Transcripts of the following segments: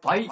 Bye.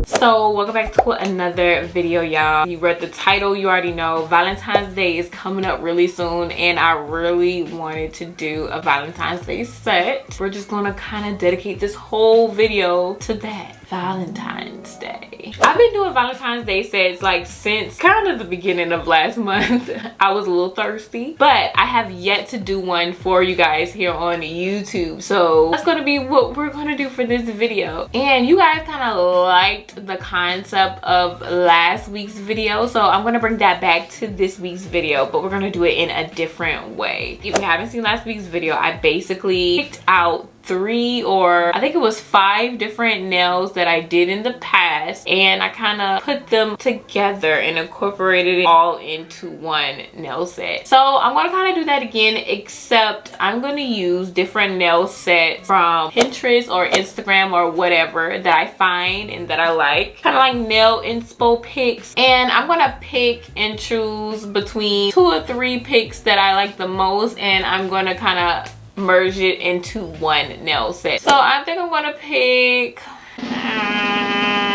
So welcome back to another video, y'all. You read the title, you already know Valentine's Day is coming up really soon, and I really wanted to do a Valentine's Day set. We're just gonna kind of dedicate this whole video to that, Valentine's Day. I've been doing Valentine's Day sets like since kind of the beginning of last month. I was a little thirsty, but I have yet to do one for you guys here on YouTube. So that's gonna be what we're gonna do for this video. And you guys kind of liked the concept of last week's video, so I'm gonna bring that back to this week's video, but we're gonna do it in a different way. If you haven't seen last week's video, I basically picked out 3 or I think it was 5 different nails that I did in the past, and I kind of put them together and incorporated it all into one nail set. So I'm gonna kind of do that again, except I'm gonna use different nail sets from Pinterest or Instagram or whatever that I find and that I like, kind of like nail inspo picks, and I'm gonna pick and choose between 2 or 3 picks that I like the most, and I'm gonna kind of merge it into one nail set. So I think I'm gonna pick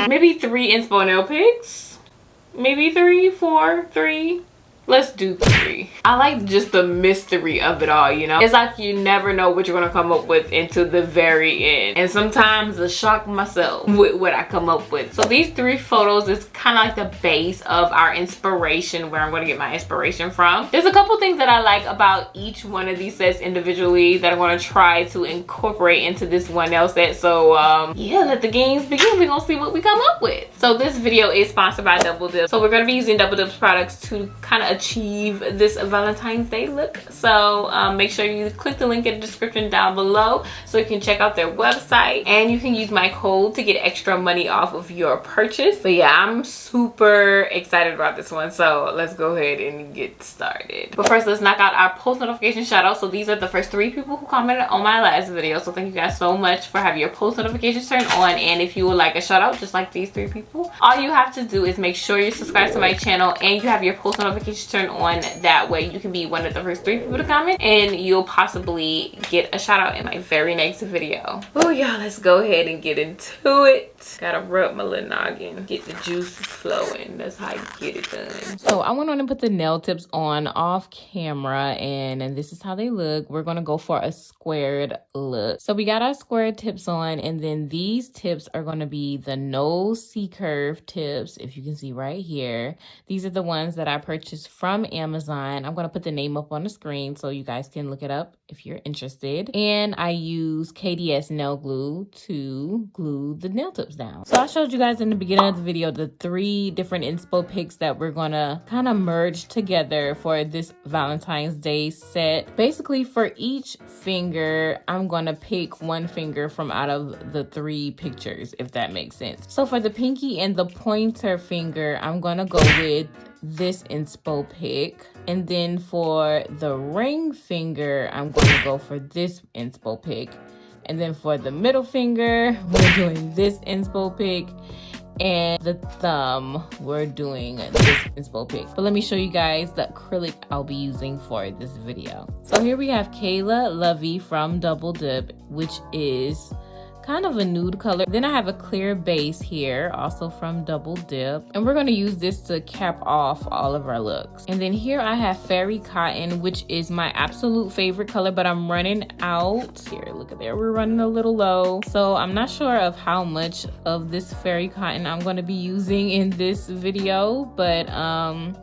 maybe 3 inspo nail picks, maybe 3, 4, 3. Let's do 3. I like just the mystery of it all, you know? It's like you never know what you're gonna come up with until the very end. And sometimes I shock myself with what I come up with. So these 3 photos is kind of like the base of our inspiration, where I'm gonna get my inspiration from. There's a couple things that I like about each one of these sets individually that I'm gonna try to incorporate into this one nail set. So yeah, let the games begin. We're gonna see what we come up with. So this video is sponsored by DoubleDip. So we're gonna be using DoubleDip's products to kind of achieve this Valentine's Day look. So make sure you click the link in the description down below so you can check out their website, and you can use my code to get extra money off of your purchase. But yeah, I'm super excited about this one, so let's go ahead and get started. But first, let's knock out our post notification shout out. So these are the first 3 people who commented on my last video, so thank you guys so much for having your post notifications turned on. And if you would like a shout out just like these 3 people, all you have to do is make sure you're subscribed to my channel and you have your post notifications turned on. That way you can be one of the first 3 people to comment, and you'll possibly get a shout out in my very next video. Oh y'all, let's go ahead and get into it. Gotta rub my little noggin, get the juices flowing. That's how you get it done. So I went on and put the nail tips on off camera, and this is how they look. We're gonna go for a squared look. So we got our square tips on, and then these tips are gonna be the no C-curve tips. If you can see right here, these are the ones that I purchased from Amazon. I'm going to put the name up on the screen so you guys can look it up if you're interested. And I use KDS nail glue to glue the nail tips down. So I showed you guys in the beginning of the video the 3 different inspo picks that we're going to kind of merge together for this Valentine's Day set. Basically, for each finger, I'm going to pick 1 finger from out of the 3 pictures, if that makes sense. So for the pinky and the pointer finger, I'm going to go with this inspo pick, and then for the ring finger I'm going to go for this inspo pick, and then for the middle finger we're doing this inspo pick, and the thumb we're doing this inspo pick. But let me show you guys the acrylic I'll be using for this video. So here we have Kayla Lovie from DoubleDip, which is kind of a nude color. Then I have a clear base here, also from DoubleDip, and we're going to use this to cap off all of our looks. And then here I have Fairy Cotton, which is my absolute favorite color, but I'm running out. Here, look at there, we're running a little low, so I'm not sure of how much of this Fairy Cotton I'm going to be using in this video, but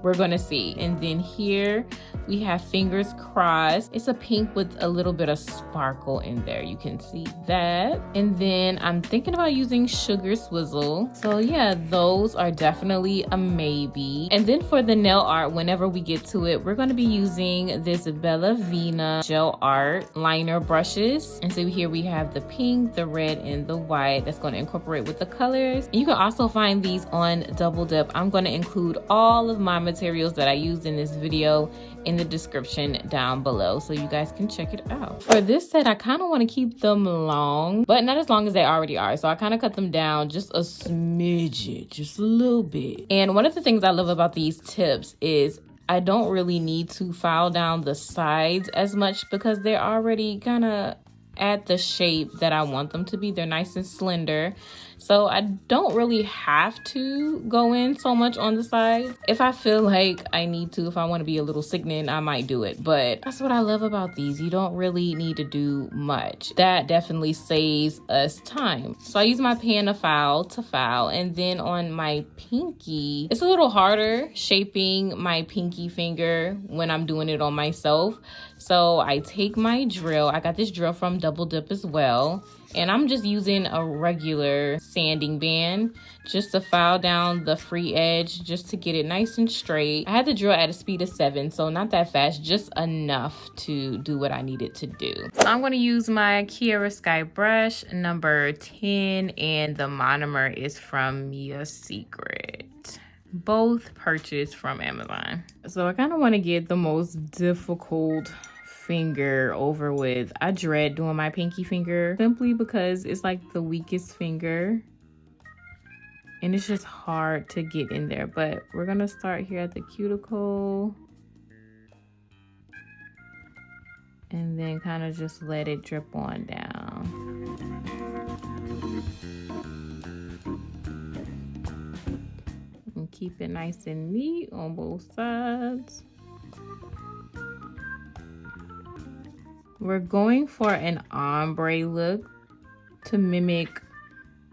we're going to see. And then here we have Fingers Crossed. It's a pink with a little bit of sparkle in there, you can see that. And then I'm thinking about using Sugar Swizzle. So yeah, those are definitely a maybe. And then for the nail art, whenever we get to it, we're going to be using this Bella Vina gel art liner brushes. And so here we have the pink, the red, and the white that's going to incorporate with the colors. And you can also find these on DoubleDip. I'm going to include all of my materials that I used in this video in the description down below so you guys can check it out. For this set, I kind of want to keep them long, but not as long as they already are. So I kind of cut them down just a smidget, just a little bit. And one of the things I love about these tips is I don't really need to file down the sides as much because they're already kind of at the shape that I want them to be. They're nice and slender. So I don't really have to go in so much on the sides. If I feel like I need to, if I want to be a little sickening, I might do it. But that's what I love about these. You don't really need to do much. That definitely saves us time. So I use my pan to file. And then on my pinky, it's a little harder shaping my pinky finger when I'm doing it on myself. So I take my drill. I got this drill from DoubleDip as well. And I'm just using a regular sanding band just to file down the free edge, just to get it nice and straight. I had the drill at a speed of 7, so not that fast, just enough to do what I needed to do. So I'm gonna use my Kiara Sky brush number 10, and the monomer is from Your Secret. Both purchased from Amazon. So I kind of want to get the most difficult finger over with. I dread doing my pinky finger simply because it's like the weakest finger and it's just hard to get in there. But we're gonna start here at the cuticle and then kind of just let it drip on down. And keep it nice and neat on both sides. We're going for an ombre look to mimic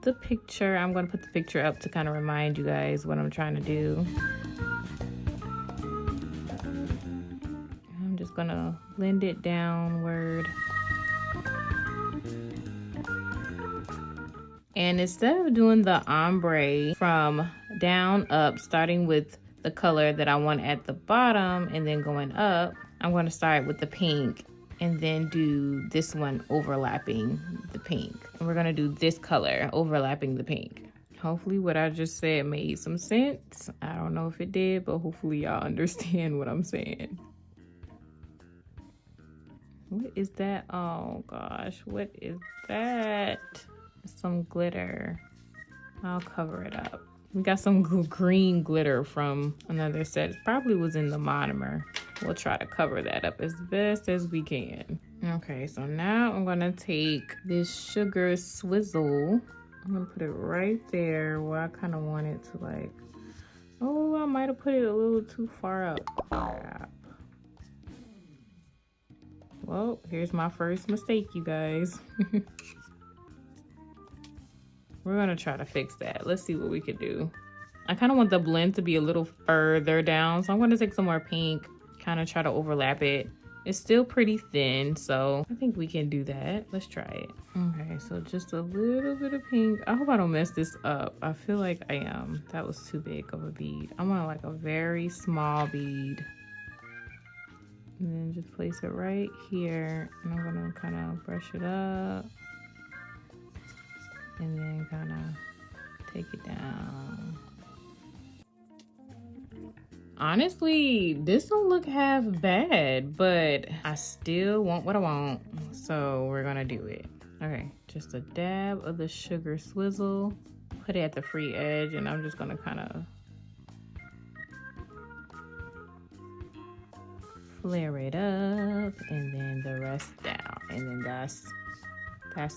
the picture. I'm going to put the picture up to kind of remind you guys what I'm trying to do. I'm just going to blend it downward. And instead of doing the ombre from down up, starting with the color that I want at the bottom and then going up, I'm going to start with the pink and then do this one overlapping the pink. And we're gonna do this color overlapping the pink. Hopefully what I just said made some sense. I don't know if it did, but hopefully y'all understand what I'm saying. What is that? Oh gosh, what is that? Some glitter. I'll cover it up. We got some green glitter from another set. It probably was in the monomer. We'll try to cover that up as best as we can. Okay, so now I'm gonna take this sugar swizzle. I'm gonna put it right there where I kind of want it to like, oh, I might have put it a little too far up. Crap. Well, here's my first mistake, you guys. We're gonna try to fix that. Let's see what we can do. I kind of want the blend to be a little further down, so I'm gonna take some more pink, kind of try to overlap it. It's still pretty thin, so I think we can do that. Let's try it. Okay, so just a little bit of pink. I hope I don't mess this up. I feel like I am. That was too big of a bead. I want like a very small bead. And then just place it right here. And I'm gonna kind of brush it up. And then kind of take it down. Honestly, this don't look half bad, but I still want what I want, so we're gonna do it. Okay, just a dab of the sugar swizzle, put it at the free edge, and I'm just gonna kind of flare it up, and then the rest down, and then that's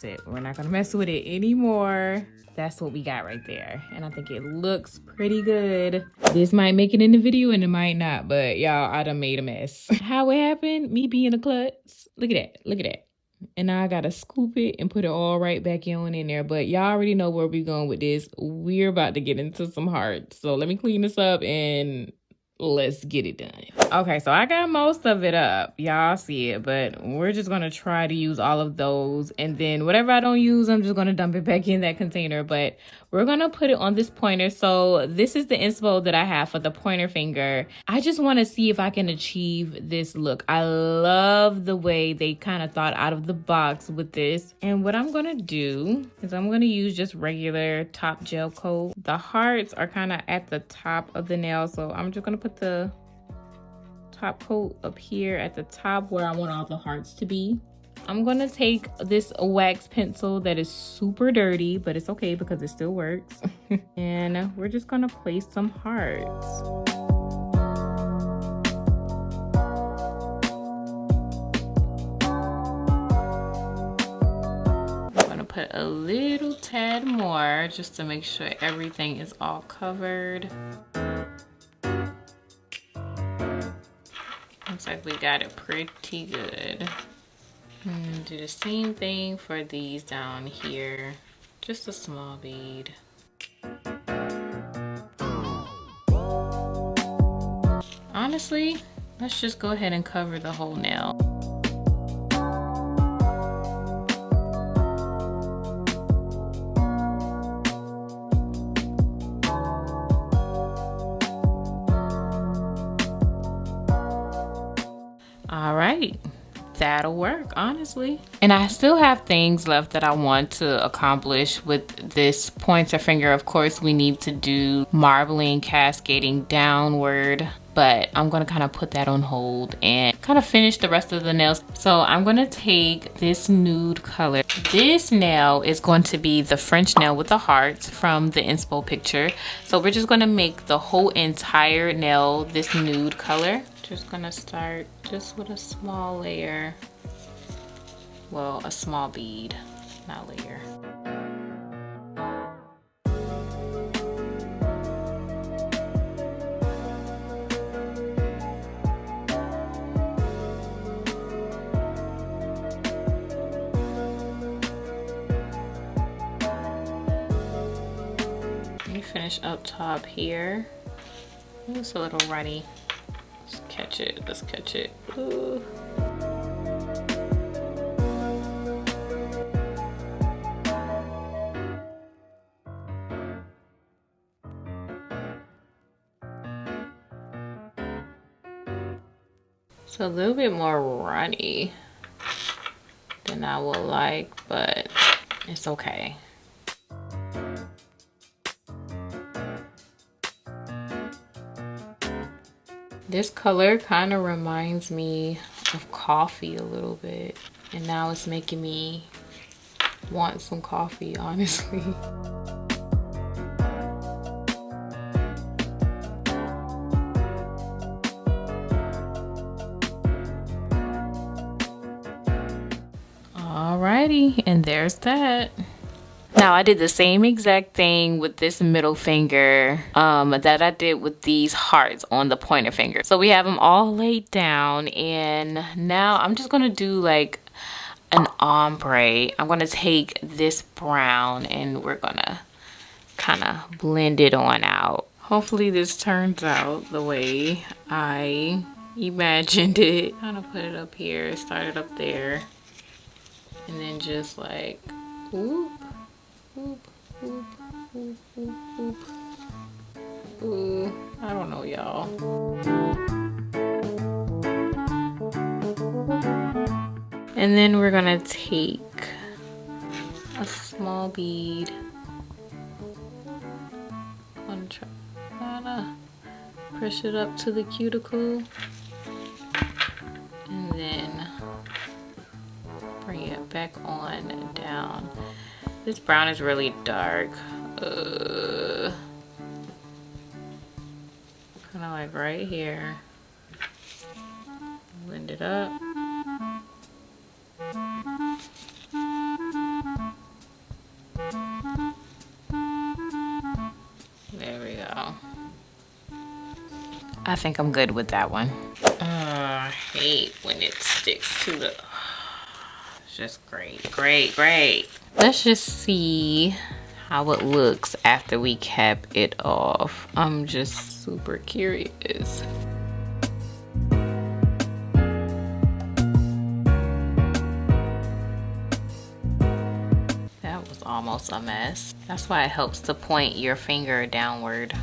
it. We're not gonna mess with it anymore. That's what we got right there. And I think it looks pretty good. This might make it in the video and it might not, but y'all, I done made a mess. How it happened, me being a klutz. Look at that, look at that. And now I gotta scoop it and put it all right back in there. But y'all already know where we're going with this. We're about to get into some hearts. So let me clean this up and let's get it done. Okay, so I got most of it up. Y'all see it, but we're just gonna try to use all of those. And then whatever I don't use, I'm just gonna dump it back in that container. But we're gonna put it on this pointer. So this is the inspo that I have for the pointer finger. I just wanna see if I can achieve this look. I love the way they kind of thought out of the box with this. And what I'm gonna do is I'm gonna use just regular top gel coat. The hearts are kind of at the top of the nail. So I'm just gonna put the top coat up here at the top where I want all the hearts to be. I'm gonna take this wax pencil that is super dirty, but it's okay because it still works. And we're just gonna place some hearts. add a little tad more just to make sure everything is all covered. Looks like we got it pretty good. And do the same thing for these down here. Just a small bead. Honestly, let's just go ahead and cover the whole nail. All right, that'll work, honestly. And I still have things left that I want to accomplish with this pointer finger. Of course, we need to do marbling, cascading downward, but I'm gonna kind of put that on hold and kind of finish the rest of the nails. So I'm gonna take this nude color. This nail is going to be the French nail with the hearts from the inspo picture. So we're just gonna make the whole entire nail this nude color. Just gonna start just with a small layer. Well, a small bead, not layer. Let me finish up top here. It's a little runny. Let's catch it, let's catch it. Ooh. It's a little bit more runny than I would like, but it's okay. This color kind of reminds me of coffee a little bit, and now it's making me want some coffee, honestly. Alrighty, and there's that. Now I did the same exact thing with this middle finger that I did with these hearts on the pointer finger. So we have them all laid down, and now I'm just gonna do like an ombre. I'm gonna take this brown and we're gonna kind of blend it on out. Hopefully this turns out the way I imagined it. Kind of put it up here, start it up there, and then just like whoop. Oop, oop, oop, oop, oop. Ooh, I don't know, y'all. And then we're gonna take a small bead. I'm trying to push it up to the cuticle. And then bring it back on down. This brown is really dark. Kind of like right here. Blend it up. There we go. I think I'm good with that one. I hate when it sticks to the... It's just great, great, great. Let's just see how it looks after we cap it off. I'm just super curious. That was almost a mess. That's why it helps to point your finger downward.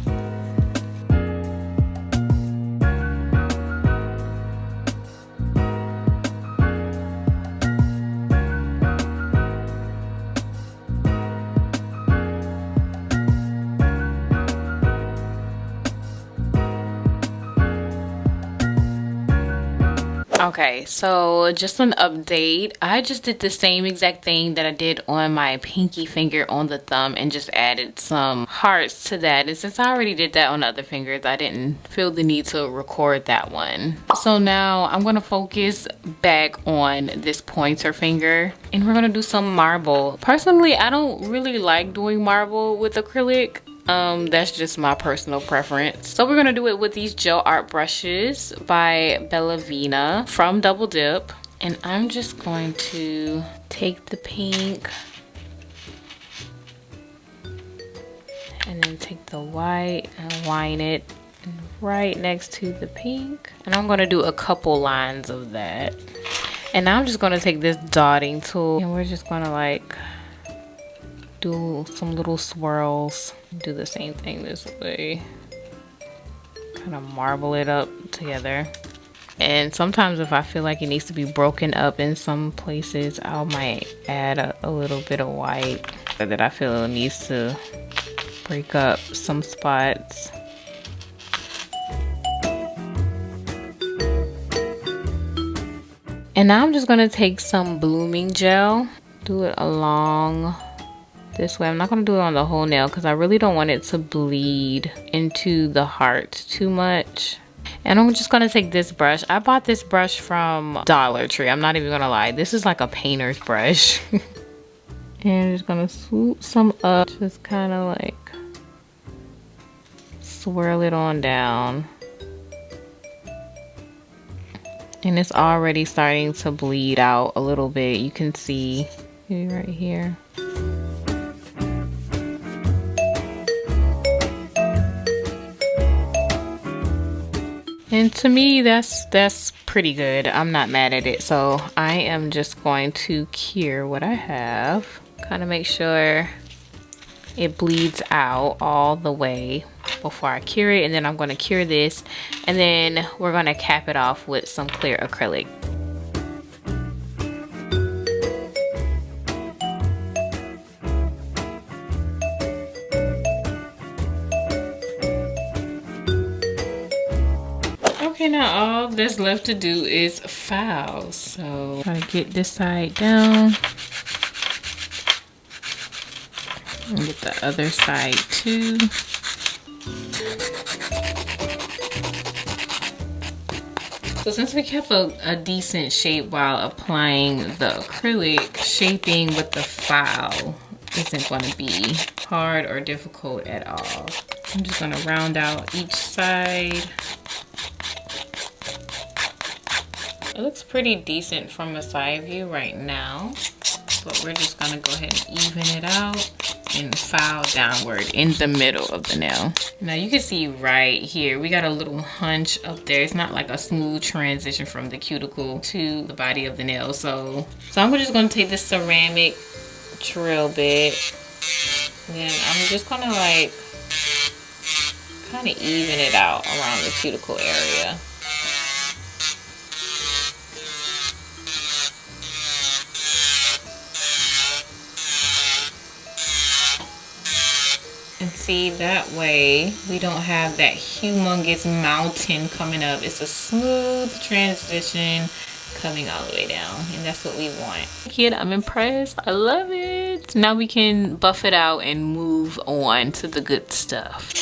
Okay, so just an update. I just did the same exact thing that I did on my pinky finger on the thumb and just added some hearts to that. And since I already did that on the other fingers, I didn't feel the need to record that one. So now I'm gonna focus back on this pointer finger and we're gonna do some marble. Personally, I don't really like doing marble with acrylic. That's just my personal preference. So we're gonna do it with these gel art brushes by Bellavina from Double Dip. And I'm just going to take the pink and then take the white and line it right next to the pink. And I'm gonna do a couple lines of that. And now I'm just gonna take this dotting tool and we're just gonna like do some little swirls. Do the same thing this way. Kind of marble it up together. And sometimes if I feel like it needs to be broken up in some places, I might add a little bit of white that I feel it needs to break up some spots. And now I'm just gonna take some blooming gel, do it along this way. I'm not gonna do it on the whole nail because I really don't want it to bleed into the heart too much. And I'm just gonna take this brush. I bought this brush from Dollar Tree. I'm not even gonna lie. This is like a painter's brush. And I'm just gonna swoop some up. Just kind of like swirl it on down. And it's already starting to bleed out a little bit. You can see right here. And to me, that's pretty good. I'm not mad at it. So I am just going to cure what I have. Kind of make sure it bleeds out all the way before I cure it. And then I'm going to cure this. And then we're going to cap it off with some clear acrylic. Okay, now all that's left to do is file. So try to get this side down and get the other side too. So since we kept a decent shape while applying the acrylic, shaping with the file isn't going to be hard or difficult at all. I'm just going to round out each side. It looks pretty decent from a side view right now, but we're just gonna go ahead and even it out and file downward in the middle of the nail. Now you can see right here, we got a little hunch up there. It's not like a smooth transition from the cuticle to the body of the nail. So I'm just gonna take this ceramic drill bit, and then I'm just gonna like kind of even it out around the cuticle area. And see, that way we don't have that humongous mountain coming up. It's a smooth transition coming all the way down, and that's what we want. Kid, I'm impressed. I love it. Now we can buff it out and move on to the good stuff.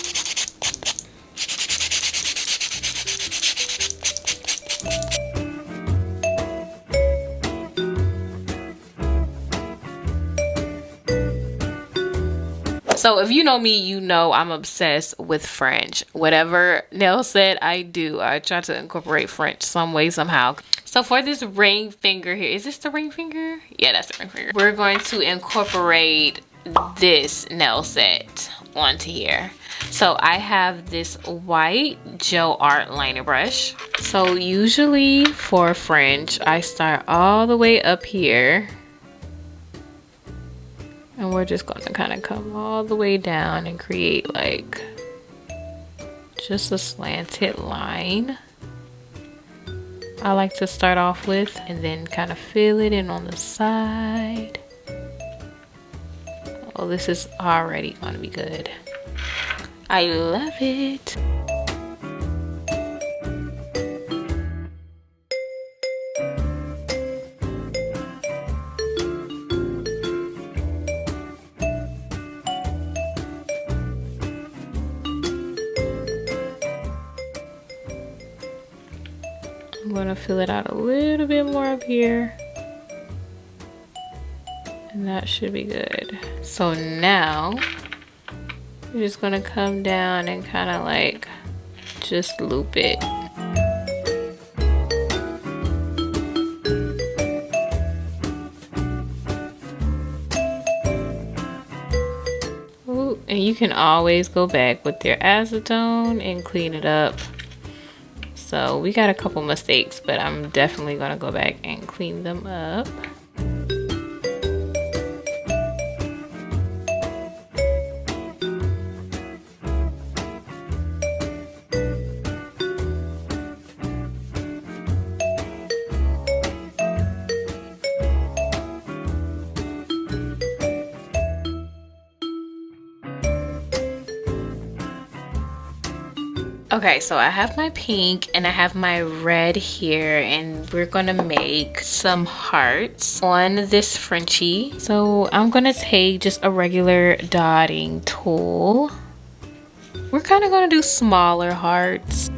So if you know me, you know I'm obsessed with French. Whatever nail set I do, I try to incorporate French some way, somehow. So for this ring finger here, is this the ring finger? Yeah, that's the ring finger. We're going to incorporate this nail set onto here. So I have this white gel art liner brush. So usually for French, I start all the way up here. And we're just gonna kind of come all the way down and create like just a slanted line. I like to start off with, and then kind of fill it in on the side. Oh, this is already gonna be good. I love it. I'm gonna fill it out a little bit more up here. And that should be good. So now, we're just gonna come down and kind of like just loop it. Ooh, and you can always go back with your acetone and clean it up. So we got a couple mistakes, but I'm definitely gonna go back and clean them up. Okay, so I have my pink and I have my red here, and we're gonna make some hearts on this Frenchie. So I'm gonna take just a regular dotting tool. We're kind of gonna do smaller hearts.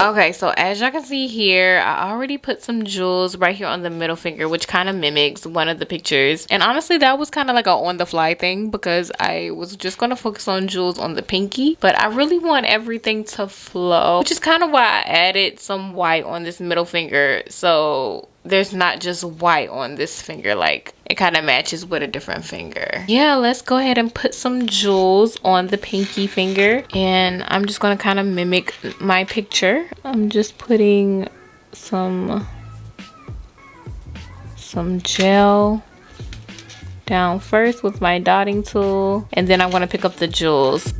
Okay, so as y'all can see here, I already put some jewels right here on the middle finger, which kind of mimics one of the pictures. And honestly, that was kind of like a on the fly thing because I was just going to focus on jewels on the pinky. But I really want everything to flow, which is kind of why I added some white on this middle finger. So there's not just white on this finger, like it kind of matches with a different finger. Yeah, let's go ahead and put some jewels on the pinky finger, and I'm just going to kind of mimic my picture. I'm just putting some gel down first with my dotting tool, and then I'm going to pick up the jewels.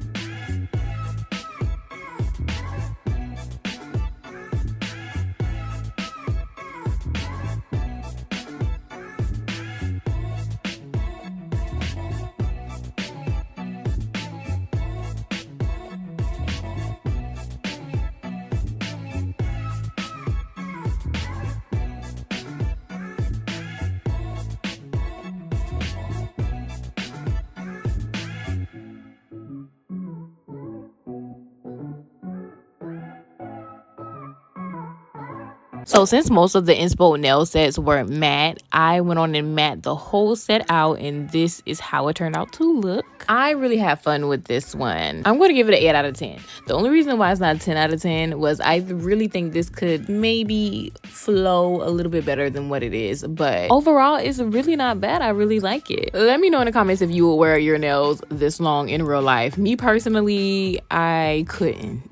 So since most of the inspo nail sets were matte, I went on and matte the whole set out, and this is how it turned out to look. I really had fun with this one. I'm going to give it an 8 out of 10. The only reason why it's not a 10 out of 10 was I really think this could maybe flow a little bit better than what it is. But overall, it's really not bad. I really like it. Let me know in the comments if you would wear your nails this long in real life. Me personally, I couldn't.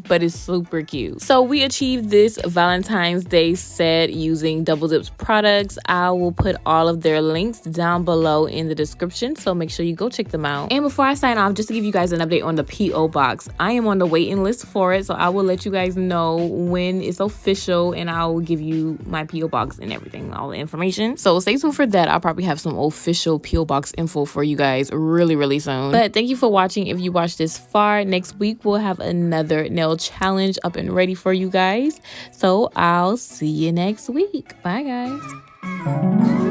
But it's super cute. So we achieved this Valentine's Day set using DoubleDip's products. I will put all of their links down below in the description, so make sure you go check them out. And before I sign off, just to give you guys an update on the P.O. box, I am on the waiting list for it, so I will let you guys know when it's official, and I will give you my P.O. box and everything, all the information. So stay tuned for that. I'll probably have some official P.O. box info for you guys really soon. But thank you for watching. If you watched this far, next week we'll have another nail challenge up and ready for you guys. So I'll see you next week. Bye guys.